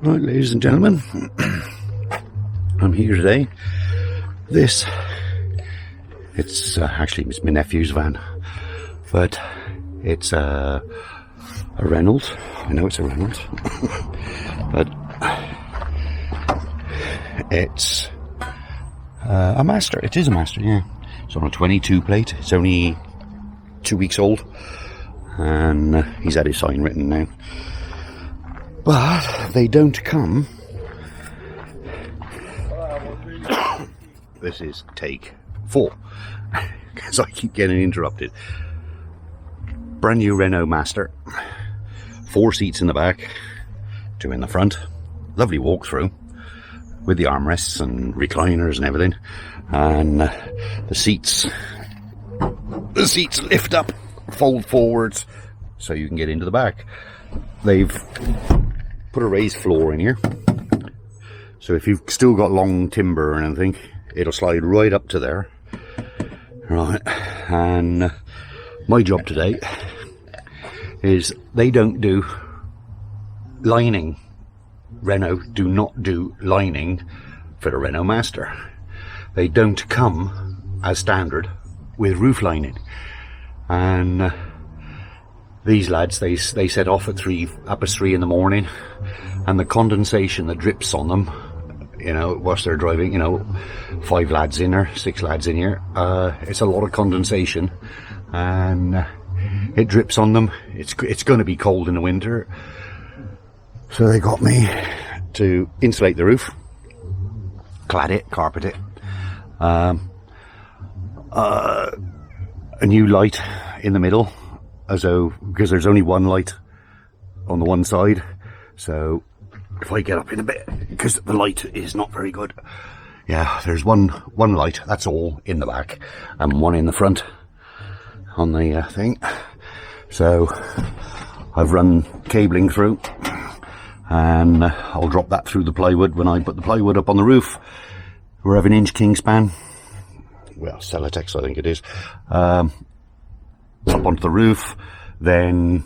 Right, ladies and gentlemen, I'm here today. It's my nephew's van, but it's a Renault. I know it's a Renault, but it's a Master. It is a Master, yeah. It's on a 22 plate. It's only 2 weeks old, and he's had his sign written now. But they don't come. This is take 4, because I keep getting interrupted. Brand new Renault Master, 4 seats in the back, 2 in the front. Lovely walkthrough with the armrests and recliners and everything. And the seats lift up, fold forwards, so you can get into the back. They've put a raised floor in here, so if you've still got long timber or anything, it'll slide right up to there. Right, and my job today is they don't do lining. Renault do not do lining for the Renault Master. They don't come as standard with roof lining, and these lads, they set off at 3 in the morning, and the condensation that drips on them, you know, whilst they're driving, you know, 5 lads in there, 6 lads in here, it's a lot of condensation, and it drips on them. It's going to be cold in the winter, so they got me to insulate the roof, clad it, carpet it, a new light in the middle, because there's only one light on the one side, so if I get up in a bit, because the light is not very good, yeah, there's one light, that's all in the back, and 1 in the front on the thing. So I've run cabling through, and I'll drop that through the plywood when I put the plywood up on the roof. We have an inch kingspan, well, Celotex I think it is, up onto the roof, then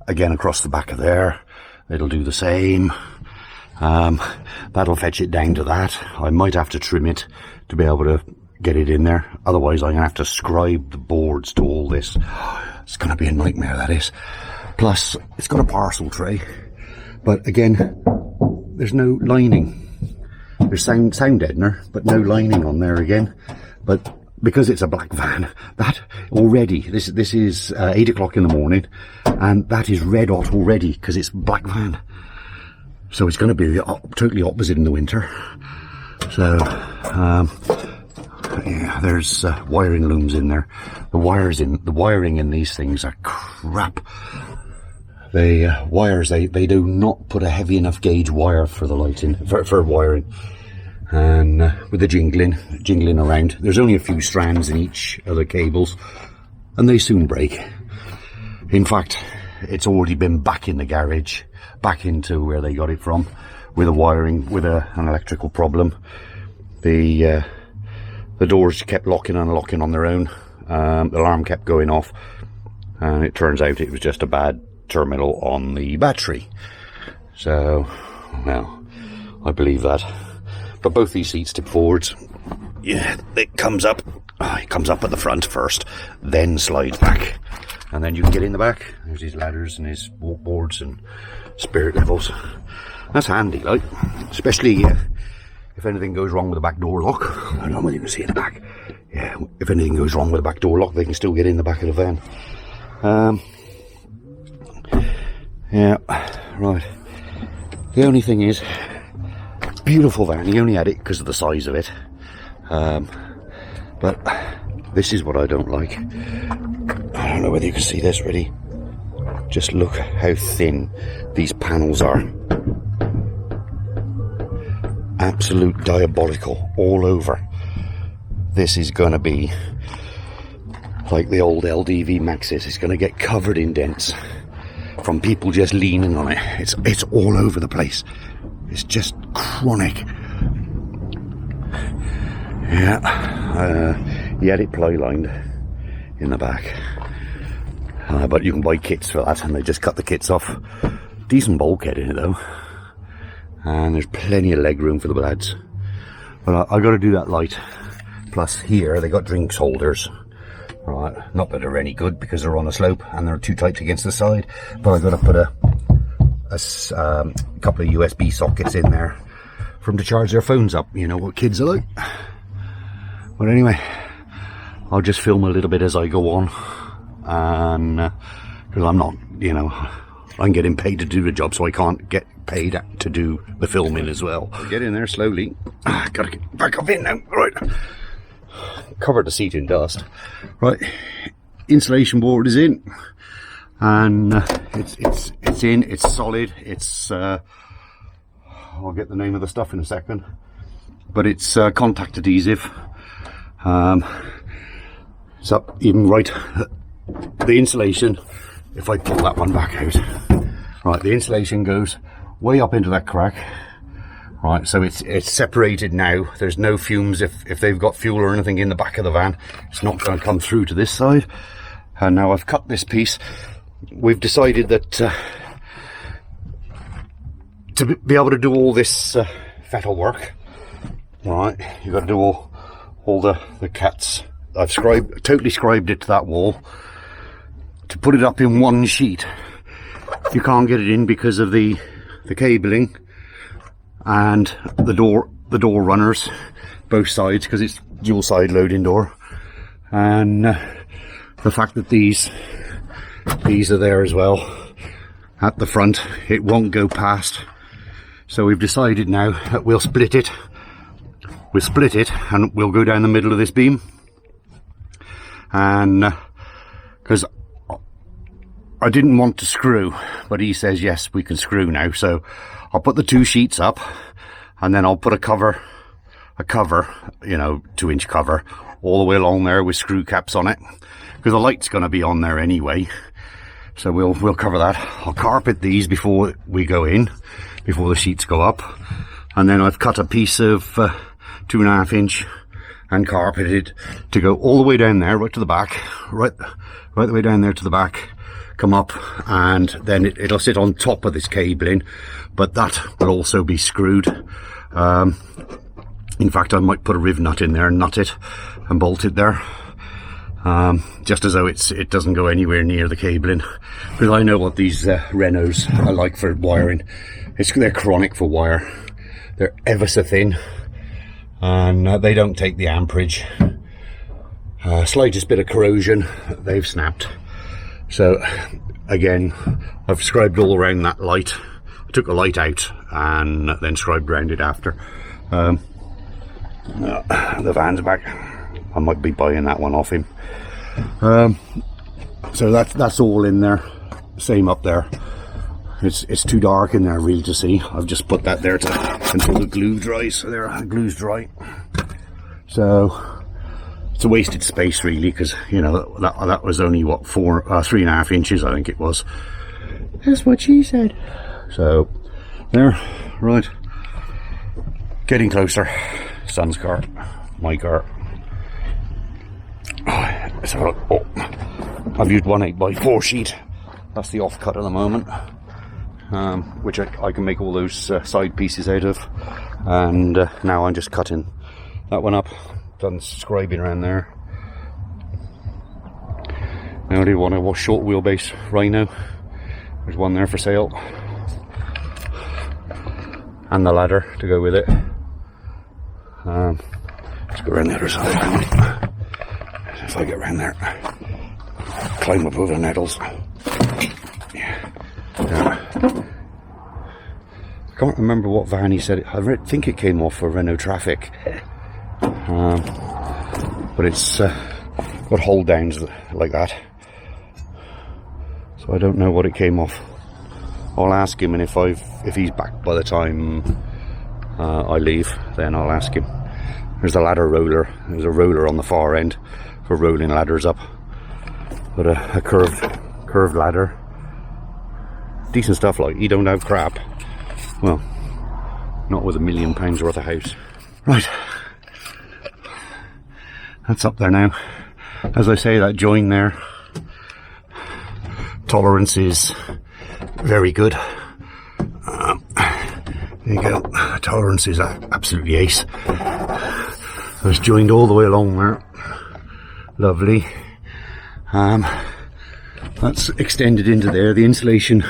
again across the back of there, it'll do the same. That'll fetch it down to that. I might have to trim it to be able to get it in there, otherwise I'm going to have to scribe the boards to all this. It's going to be a nightmare, that is. Plus it's got a parcel tray, but again there's no lining. There's sound deadener, but no lining on there again. But because it's a black van, that already, this is 8 o'clock in the morning, and that is red hot already because it's black van. So it's going to be totally opposite in the winter. So yeah, there's wiring looms in there. The wiring in these things are crap. The wires, they do not put a heavy enough gauge wire for the lighting, for wiring. And with the jingling around, there's only a few strands in each of the cables, and they soon break. In fact, it's already been back in the garage, back into where they got it from, with a wiring, with an electrical problem. The doors kept locking and unlocking on their own. The alarm kept going off, and it turns out it was just a bad terminal on the battery. So, well, I believe that. But both these seats tip forwards. Yeah, it comes up. It comes up at the front first, then slides back, and then you can get in the back. There's his ladders and his walk boards and spirit levels. That's handy, like, especially if anything goes wrong with the back door lock. I don't know whether you can see in the back. Yeah, if anything goes wrong with the back door lock, they can still get in the back of the van. Yeah, right. The only thing is, beautiful van. He only had it because of the size of it. But this is what I don't like. I don't know whether you can see this really. Just look how thin these panels are. Absolute diabolical all over. This is going to be like the old LDV Maxis. It's going to get covered in dents from people just leaning on it. It's all over the place. It's just chronic. Yeah, he had it ply lined in the back, but you can buy kits for that, and they just cut the kits off. Decent bulkhead in it though. and there's plenty of leg room for the lads. But I got to do that light. Plus here they got drinks holders. Right, not that they're any good because they're on a slope and they're too tight against the side. But I got to put a couple of USB sockets in there for them to charge their phones up. You know what kids are like. But anyway, I'll just film a little bit as I go on, and because I'm not, you know, I'm getting paid to do the job, so I can't get paid to do the filming as well. Get in there slowly. Gotta get back up in now. Right, covered the seat in dust. Right, insulation board is in, and it's in. It's solid. It's I'll get the name of the stuff in a second, but it's contact adhesive. It's up even right. The insulation, if I pull that one back out, right, the insulation goes way up into that crack. Right, so it's separated now. There's no fumes. If they've got fuel or anything in the back of the van, it's not going to come through to this side. And now I've cut this piece. We've decided that to be able to do all this metal work, right, you've got to do all the cats. I've totally scribed it to that wall. To put it up in one sheet, you can't get it in because of the cabling and the door runners, both sides, because it's dual side loading door, and the fact that these are there as well at the front, it won't go past. So we've decided now that we'll split it and we'll go down the middle of this beam, and because I didn't want to screw, but he says yes, we can screw now, so I'll put the two sheets up, and then I'll put a cover, you know, 2-inch cover all the way along there with screw caps on it, because the light's going to be on there anyway. So we'll cover that. I'll carpet these before we go in, before the sheets go up, and then I've cut a piece of 2.5 inch and carpeted to go all the way down there, right to the back, right the way down there to the back. Come up, and then it'll sit on top of this cabling, but that will also be screwed. In fact, I might put a riv nut in there and nut it and bolt it there, just as though it doesn't go anywhere near the cabling, because I know what these Renaults are like for wiring. They're chronic for wire. They're ever so thin, and they don't take the amperage. Slightest bit of corrosion, they've snapped. So again, I've scribed all around that light. I took the light out and then scribed around it after. The van's back. I might be buying that one off him. So that's all in there. Same up there. It's too dark in there really to see. I've just put that there until the glue dries. So there, the glue's dry. So it's a wasted space really, because you know that was only what 3.5 inches, I think it was. That's what she said. So there, right, getting closer. Son's car, my car. So I've used one 8x4 sheet. That's the offcut at the moment, which I can make all those side pieces out of. And now I'm just cutting that one up. Done scribing around there. Now I do want a short wheelbase Rhino. There's one there for sale, and the ladder to go with it. Let's go around the other side. If I get around there, climb up over the nettles. Yeah. I can't remember what van he said. I think it came off for Renault Traffic. But it's got hold downs like that, so I don't know what it came off. I'll ask him, and if he's back by the time I leave, then I'll ask him. There's a ladder roller. There's a roller on the far end for rolling ladders up, but a curved ladder, decent stuff. Like, you don't have crap. Well, not with £1 million worth of house. Right. That's up there now. As I say, that join there, tolerance is very good. There you go. Tolerance is absolutely ace. It's joined all the way along there. Lovely. That's extended into there. The insulation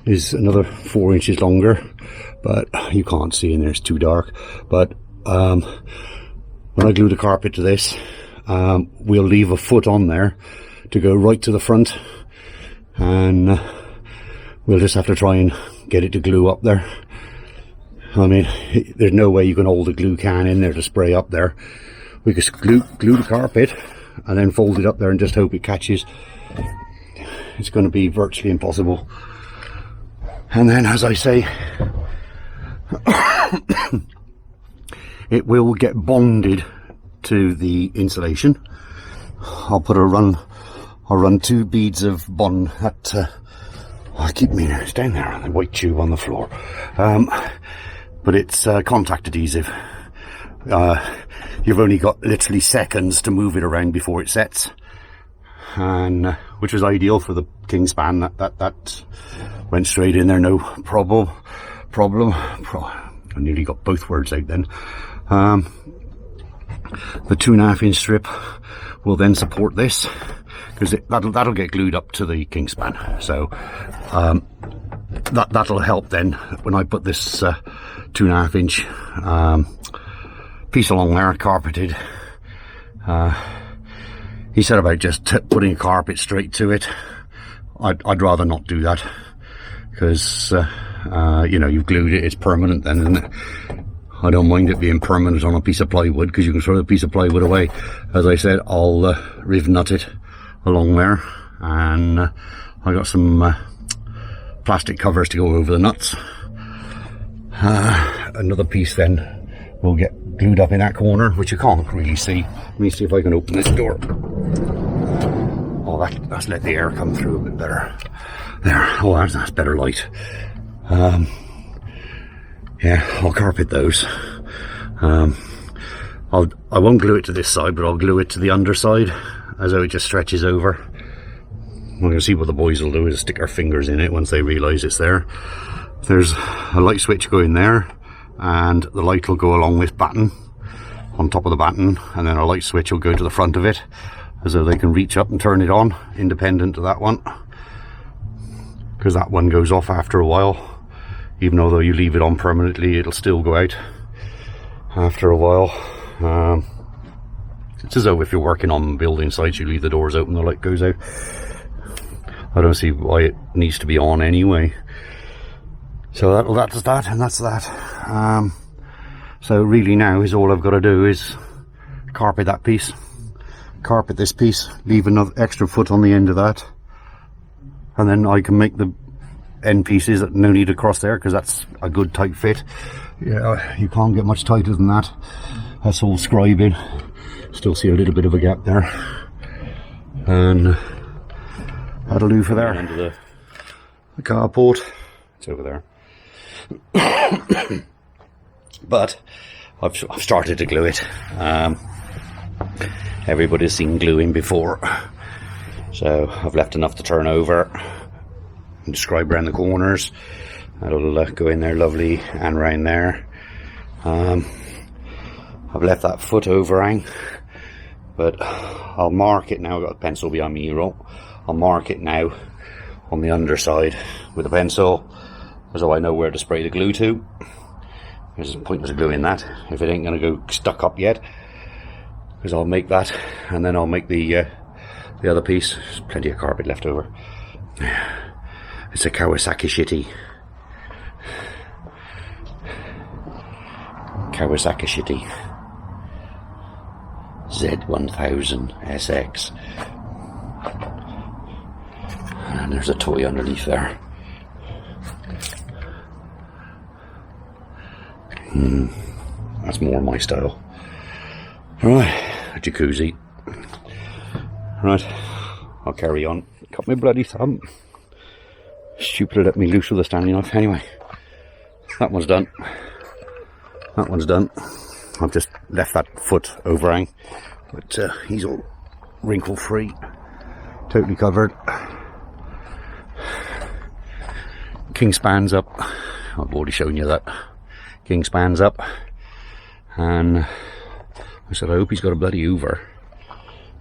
is another 4 inches longer, but you can't see in there, it's too dark. But when I glue the carpet to this, we'll leave a foot on there to go right to the front, and we'll just have to try and get it to glue up there. I mean, there's no way you can hold a glue can in there to spray up there. We could glue the carpet and then fold it up there and just hope it catches. It's going to be virtually impossible. And then, as I say, it will get bonded to the insulation. I'll run 2 beads of bond at I keep meaning it's down there on the white tube on the floor. But it's contact adhesive. You've only got literally seconds to move it around before it sets, and which was ideal for the Kingspan. That went straight in there, no problem. I nearly got both words out then. The 2.5 inch strip will then support this, because that'll get glued up to the Kingspan. So that'll help then when I put this 2.5 inch piece along there, carpeted. He said about just putting a carpet straight to it. I'd rather not do that, because you know, you've glued it, it's permanent then, isn't it? I don't mind it being permanent on a piece of plywood, because you can throw the piece of plywood away. As I said, I'll riv nut it along there, and I got some plastic covers to go over the nuts. Another piece then will get glued up in that corner, which you can't really see. Let me see if I can open this door. Oh, that's let the air come through a bit better. There. Oh, that's better light. Yeah, I'll carpet those. I won't glue it to this side, but I'll glue it to the underside, as though it just stretches over. I'm going to see what the boys will do is stick their fingers in it once they realise it's there. There's a light switch going there, and the light will go along this batten, on top of the batten, and then a light switch will go to the front of it, as though they can reach up and turn it on, independent of that one, because that one goes off after a while. Even though you leave it on permanently, it'll still go out after a while. It's as though if you're working on building sites, you leave the doors open, the light goes out. I don't see why it needs to be on anyway. So that's that, and that's that. So really now is all I've got to do is carpet that piece, carpet this piece, leave another extra foot on the end of that, and then I can make the end pieces that no need across there, because that's a good tight fit. Yeah, you can't get much tighter than that. That's all scribing. Still see a little bit of a gap there, and that'll do for there. Under the carport, it's over there. But I've started to glue it. Everybody's seen gluing before, so I've left enough to turn over and describe around the corners. That'll go in there lovely, and round there. I've left that foot overhang, but I'll mark it now. I've got a pencil behind me, I'll mark it now on the underside with a pencil, so I know where to spray the glue to. There's no point in gluing that if it ain't going to go stuck up yet, because I'll make that, and then I'll make the other piece. There's plenty of carpet left over. It's a Kawasaki shitty. Z1000 SX. And there's a toy underneath there. That's more my style. Right, a jacuzzi. Right, I'll carry on. Cut my bloody thumb. Stupid to let me loose with a Stanley knife. Anyway, that one's done. That one's done. I've just left that foot overhang, but he's all wrinkle free, totally covered. Kingspan's up. I've already shown you that. king spans up, and I said, I hope he's got a bloody Hoover.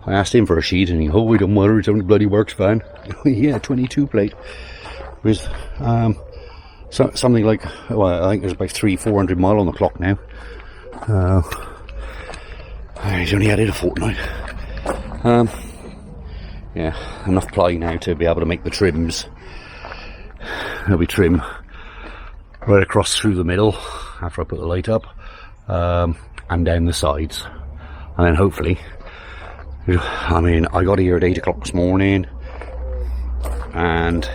I asked him for a sheet, and he, oh, we don't matter, it's only bloody works fine. Yeah, 22 plate with something like, well, I think there's about 300-400 mile on the clock now. He's only had it a fortnight. Yeah, enough ply now to be able to make the trims. There'll be trim right across through the middle after I put the light up, and down the sides, and then hopefully, I mean, I got here at 8 o'clock this morning, and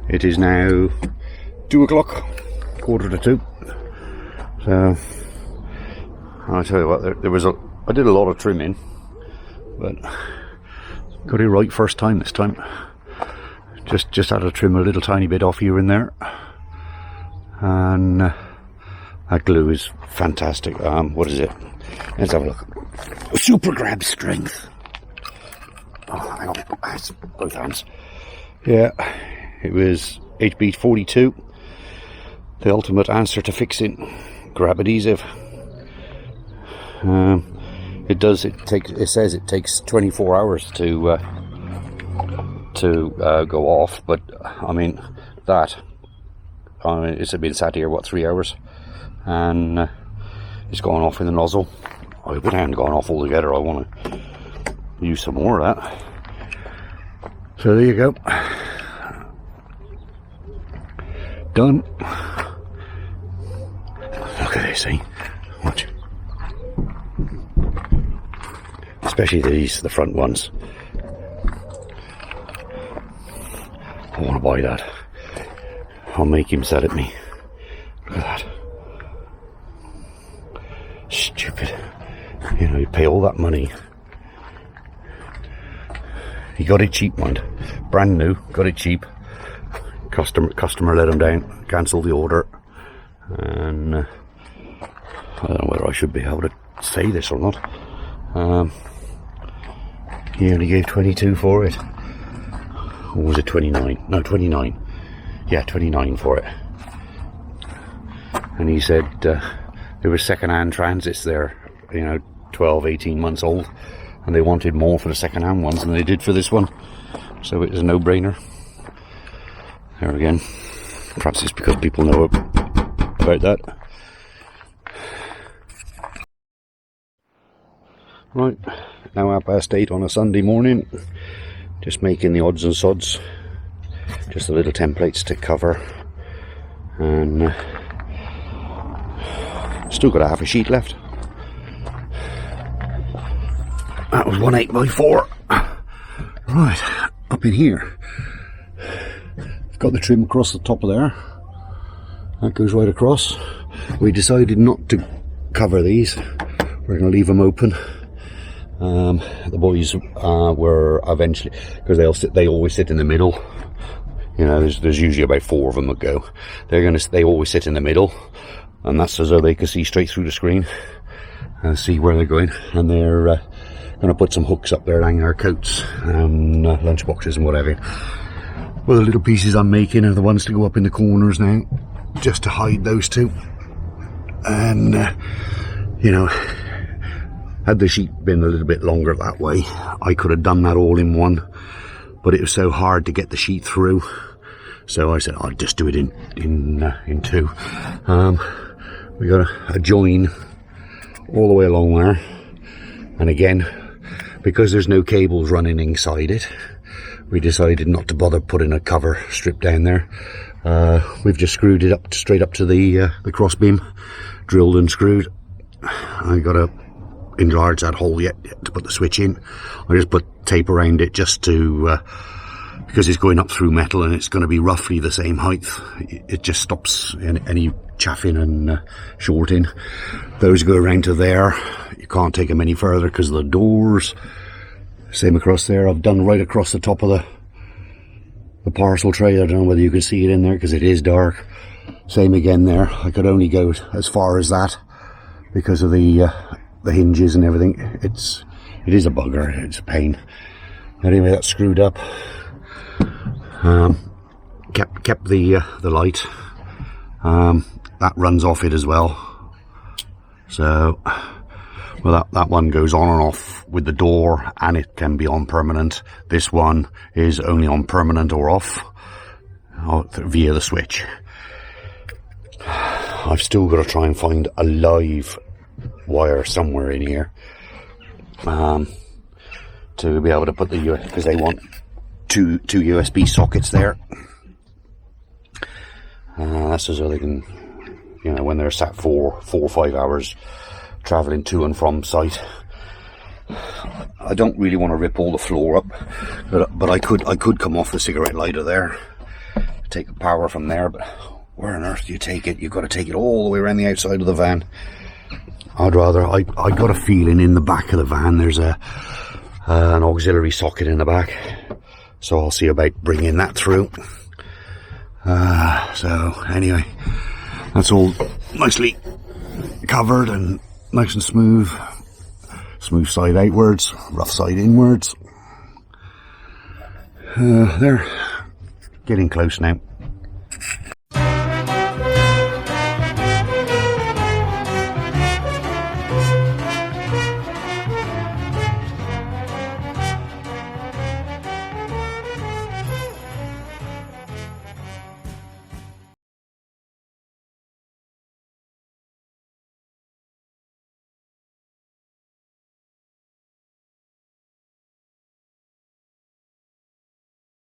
it is now 2 o'clock, 1:45. So I'll tell you what, there was I did a lot of trimming, but got it right first time this time. Just had to trim a little tiny bit off here and there, and that glue is fantastic. What is it? Let's have a look. Super grab strength. Oh, hang on, it's both hands. Yeah, it was HB 42, the ultimate answer to fixing grab adhesive. It says it takes 24 hours to go off, but I mean it's been sat here, what, 3 hours, and it's gone off in the nozzle. I hope it hadn't gone off altogether. I want to use some more of that. So there you go, done. Look at this, see? Watch. Especially the front ones. I want to buy that. I'll make him sell it me. Look at that. Stupid. You know, you pay all that money. He got it cheap, mind. Brand new, got it cheap. Customer let him down, cancelled the order. And I don't know whether I should be able to say this or not. He only gave 22 for it. Or was it 29? No, 29. Yeah, 29 for it. And he said there were second-hand transits there, you know, 12, 18 months old, and they wanted more for the second-hand ones than they did for this one. So it was a no-brainer. There again. Perhaps it's because people know about that. Right, now 8:30 on a Sunday morning. Just making the odds and sods. Just the little templates to cover. And still got a half a sheet left. That was 1 8x4. Right, up in here. I've got the trim across the top of there. That goes right across. We decided not to cover these. We're going to leave them open. The boys were eventually, because they always sit in the middle. You know, there's usually about 4 of them that go. They always sit in the middle, and that's so they can see straight through the screen and see where they're going. And they're going to put some hooks up there to hang our coats and lunch boxes and whatever. Well, the little pieces I'm making are the ones to go up in the corners now, just to hide those two. And you know, had the sheet been a little bit longer that way, I could have done that all in one, but it was so hard to get the sheet through. So I said, I'll just do it in two. We got a join all the way along there, and again, because there's no cables running inside it, we decided not to bother putting a cover strip down there. We've just screwed it up straight up to the cross beam, drilled and screwed. I got to enlarge that hole yet to put the switch in. I just put tape around it just to because it's going up through metal and it's going to be roughly the same height. It just stops any chaffing and shorting. Those go around to there. You can't take them any further because of the doors. Same across there. I've done right across the top of the parcel tray. I don't know whether you can see it in there because it is dark. Same again there. I could only go as far as that because of the hinges and everything. It is a bugger. It's a pain. Anyway, that's screwed up. Kept the light. That runs off it as well. So, well, that one goes on and off with the door, and it can be on permanent. This one is only on permanent or off via the switch. I've still got to try and find a live wire somewhere in here to be able to put the USB, because they want two USB sockets there. That's so they can, you know, when they're sat 4 or 5 hours travelling to and from site. I don't really want to rip all the floor up, but I could come off the cigarette lighter there, take the power from there, but where on earth do you take it? You've got to take it all the way around the outside of the van. I got a feeling in the back of the van there's an auxiliary socket in the back, so I'll see about bringing that through. So anyway, that's all nicely covered and nice and smooth. Smooth side outwards, rough side inwards. They're getting close now.